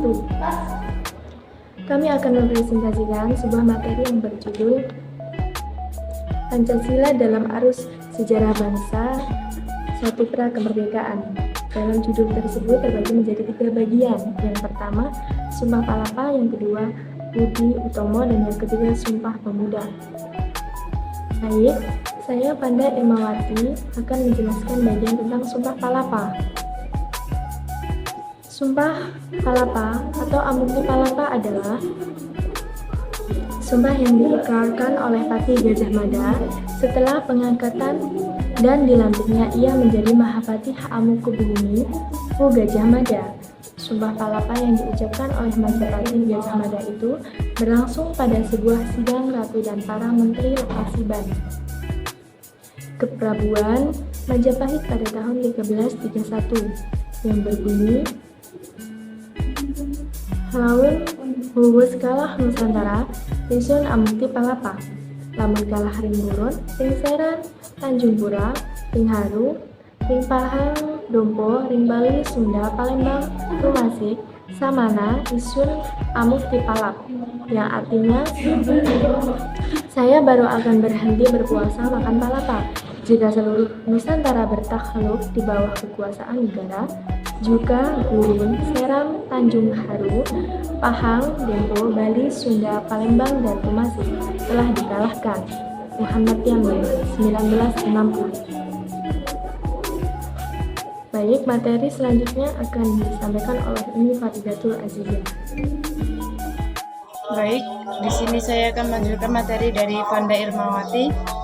1. Kami akan mempresentasikan sebuah materi yang berjudul Pancasila dalam Arus Sejarah Bangsa, Satu Pra Kemerdekaan. Dalam judul tersebut terbagi menjadi 3 bagian. Yang pertama, Sumpah Palapa, yang kedua, Budi Utomo, dan yang ketiga, Sumpah Pemuda. Baik, saya Panda Irmawati akan menjelaskan bagian tentang Sumpah Palapa. Sumpah Palapa atau Amukti Palapa adalah sumpah yang dikeluarkan oleh Patih Gajah Mada setelah pengangkatan dan dilantiknya ia menjadi Mahapatih Amukubumi Pu Gajah Mada. Sumpah Palapa yang diucapkan oleh Majapahit Gajah Mada itu berlangsung pada sebuah sidang ratu dan para menteri lokasi Bali. Keprabuan Majapahit pada tahun 1331 yang berbunyi Laun Huwus kalah Nusantara, Risun Amukti Palapa, lamun kalah ring Burun, ring Seran, Tanjung Pura, ring Haru, ring Pahang, Dompo, ring Bali, Sunda, Palembang, Tumasik, Samana, Risun Amukti Palap, yang artinya saya baru akan berhenti berpuasa makan palapa jika seluruh Nusantara bertakluk di bawah kekuasaan negara. Juga Gurun, Seram, Tanjung Haru, Pahang, Dempo, Bali, Sunda, Palembang, dan Tumasik telah dikalahkan. Muhammad Yamin, 1960. Baik, materi selanjutnya akan disampaikan oleh Umi Faridatul Azizah. Baik, di sini saya akan melanjutkan materi dari Panda Irmawati.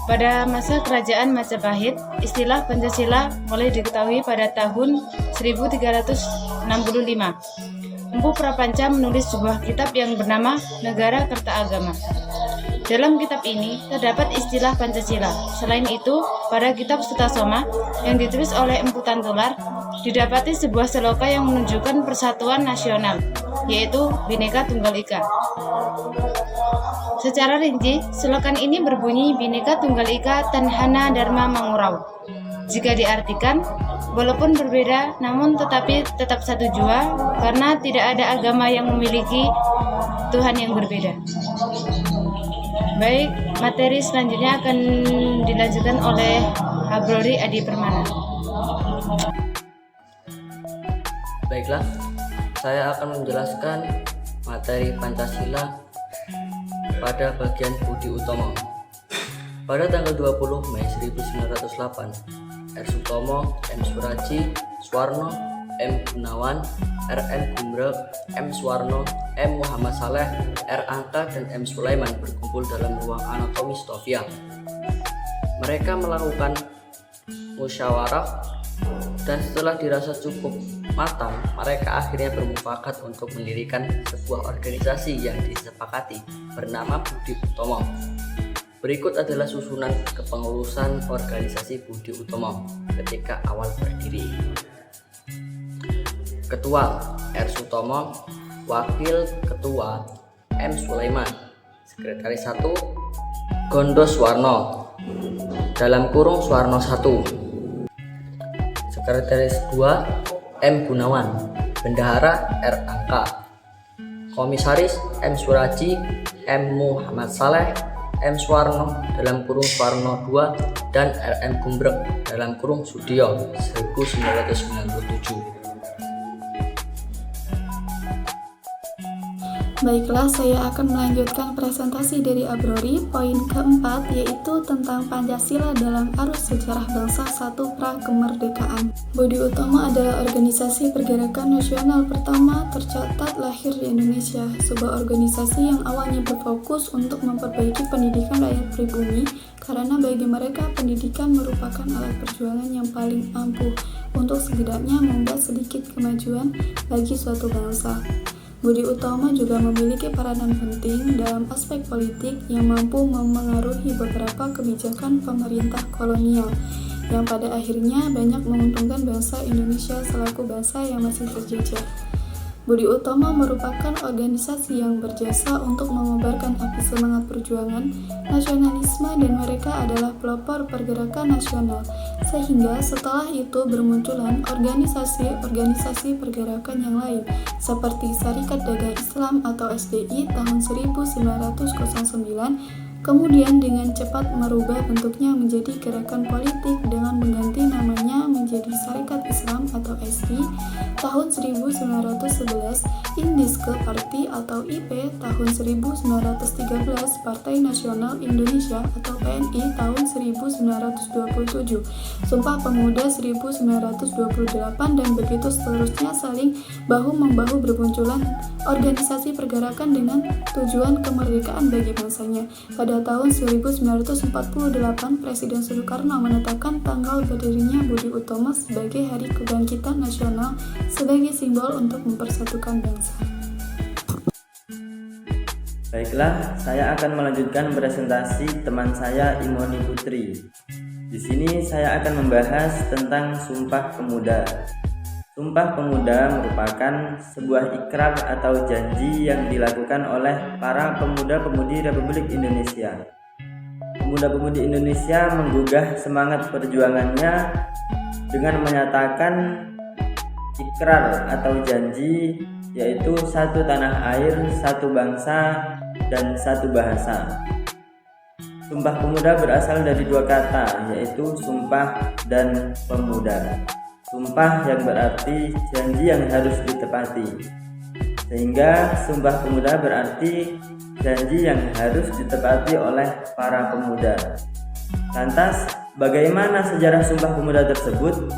Pada masa kerajaan Majapahit, istilah Pancasila mulai diketahui pada tahun 1365. Empu Prapanca menulis sebuah kitab yang bernama Negara Kertaagama. Dalam kitab ini terdapat istilah Pancasila. Selain itu, pada kitab Sutasoma yang ditulis oleh Empu Tantular, didapati sebuah seloka yang menunjukkan persatuan nasional, yaitu Bhinneka Tunggal Ika. Secara rinci, slogan ini berbunyi Bhinneka Tunggal Ika Tanhana Dharma Mangurau. Jika diartikan, walaupun berbeda namun tetapi tetap satu jua, karena tidak ada agama yang memiliki Tuhan yang berbeda. Baik, materi selanjutnya akan dilanjutkan oleh Abrori Adi Permana. Baiklah, saya akan menjelaskan materi Pancasila pada bagian Budi Utomo. Pada tanggal 20 Mei 1908, R. Sutomo, M. Suraji, Suwarno, M. Gunawan, R. M. Gumrek, M. Suwarno, M. Muhammad Saleh, R. Angka, dan M. Sulaiman berkumpul dalam ruang anatomi Stovia. Mereka melakukan musyawarah dan setelah dirasa cukup matang, mereka akhirnya bermufakat untuk mendirikan sebuah organisasi yang disepakati bernama Budi Utomo. Berikut adalah susunan kepengurusan organisasi Budi Utomo ketika awal berdiri. Ketua R. Sutomo, Wakil Ketua M. Sulaiman, Sekretaris 1 Gondo Suwarno (Suwarno 1), Sekretaris 2 M. Gunawan, Bendahara R. Angka, Komisaris M. Suraji, M. Muhammad Saleh, M. Suwarno (Suwarno 2), dan R. M. Gumrek (Sudio 1997). Baiklah, saya akan melanjutkan presentasi dari Abrori. Poin keempat yaitu tentang Pancasila dalam arus sejarah bangsa satu pra kemerdekaan. Budi Utomo adalah organisasi pergerakan nasional pertama tercatat lahir di Indonesia, sebuah organisasi yang awalnya berfokus untuk memperbaiki pendidikan rakyat pribumi, karena bagi mereka pendidikan merupakan alat perjuangan yang paling ampuh untuk setidaknya membuat sedikit kemajuan bagi suatu bangsa. Budi Utomo juga memiliki peranan penting dalam aspek politik yang mampu memengaruhi beberapa kebijakan pemerintah kolonial yang pada akhirnya banyak menguntungkan bangsa Indonesia selaku bangsa yang masih terjajah. Budi Utomo merupakan organisasi yang berjasa untuk mengobarkan api semangat perjuangan nasionalisme dan mereka adalah pelopor pergerakan nasional Sehingga setelah itu bermunculan organisasi-organisasi pergerakan yang lain seperti Syarikat Dagang Islam atau SDI tahun 1909, kemudian dengan cepat merubah bentuknya menjadi gerakan politik dengan mengganti namanya menjadi Syarikat Islam atau SI tahun 1911, Indiske Parti atau IP tahun 1913, Partai Nasional Indonesia atau PNI tahun 1927, Sumpah Pemuda 1928, dan begitu seterusnya, saling bahu-membahu bermunculan organisasi pergerakan dengan tujuan kemerdekaan bagi bangsanya. Pada tahun 1948, Presiden Soekarno menetapkan tanggal berdirinya Budi Utomo sebagai Hari Kebangkitan Nasional sebagai simbol untuk mempersatukan bangsa. Baiklah, saya akan melanjutkan presentasi teman saya Imoni Putri. Di sini saya akan membahas tentang Sumpah Pemuda. Sumpah Pemuda merupakan sebuah ikrar atau janji yang dilakukan oleh para pemuda-pemudi Republik Indonesia. Pemuda-pemudi Indonesia menggugah semangat perjuangannya dengan menyatakan ikrar atau janji, yaitu satu tanah air, satu bangsa, dan satu bahasa. Sumpah Pemuda berasal dari dua kata, yaitu sumpah dan pemuda. Sumpah yang berarti janji yang harus ditepati, sehingga Sumpah Pemuda berarti janji yang harus ditepati oleh para pemuda. Lantas, bagaimana sejarah Sumpah Pemuda tersebut?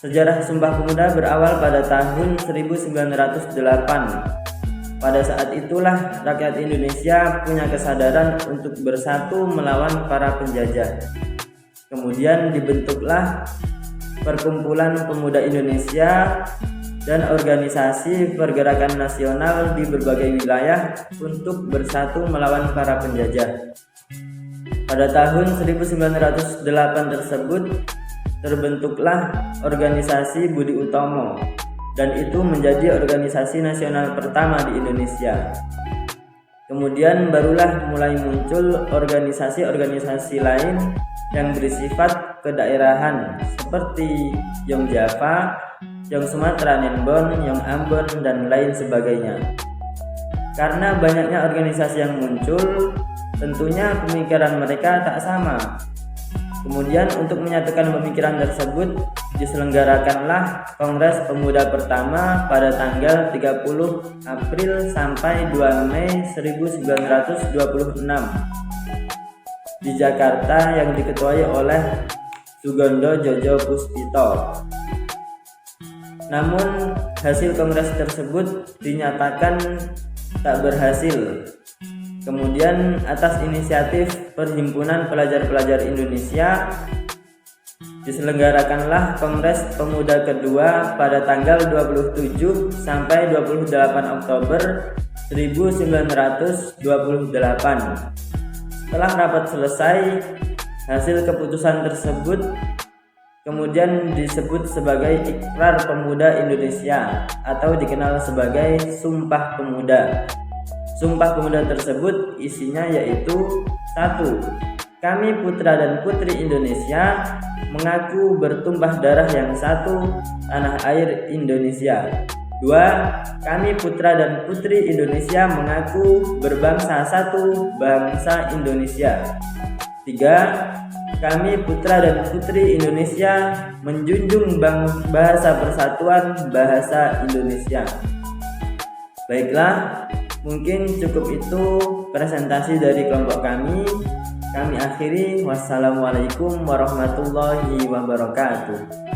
Sejarah Sumpah Pemuda berawal pada tahun 1908. Pada saat itulah rakyat Indonesia punya kesadaran untuk bersatu melawan para penjajah. Kemudian dibentuklah Perkumpulan Pemuda Indonesia dan organisasi pergerakan nasional di berbagai wilayah untuk bersatu melawan para penjajah. Pada tahun 1908 tersebut terbentuklah organisasi Budi Utomo, dan itu menjadi organisasi nasional pertama di Indonesia. Kemudian barulah mulai muncul organisasi-organisasi lain yang bersifat kedaerahan seperti Yong Java, Yong Sumatera Nenbon, Yong Ambon, dan lain sebagainya. Karena banyaknya organisasi yang muncul, tentunya pemikiran mereka tak sama. Kemudian untuk menyatukan pemikiran tersebut, diselenggarakanlah Kongres Pemuda pertama pada tanggal 30 April sampai 2 Mei 1926 di Jakarta yang diketuai oleh Sugondo Jojo Puspito. Namun hasil kongres tersebut dinyatakan tak berhasil. Kemudian atas inisiatif Perhimpunan Pelajar-Pelajar Indonesia diselenggarakanlah Kongres Pemuda kedua pada tanggal 27 sampai 28 Oktober 1928. Setelah rapat selesai, hasil keputusan tersebut kemudian disebut sebagai Ikrar Pemuda Indonesia atau dikenal sebagai Sumpah Pemuda. Sumpah Pemuda tersebut isinya yaitu 1. Kami putra dan putri Indonesia mengaku bertumpah darah yang satu, tanah air Indonesia. 2. Kami putra dan putri Indonesia mengaku berbangsa satu, bangsa Indonesia. 3. Kami putra dan putri Indonesia menjunjung bahasa persatuan, bahasa Indonesia. Baiklah, mungkin cukup itu presentasi dari kelompok kami. Kami akhiri. Wassalamualaikum warahmatullahi wabarakatuh.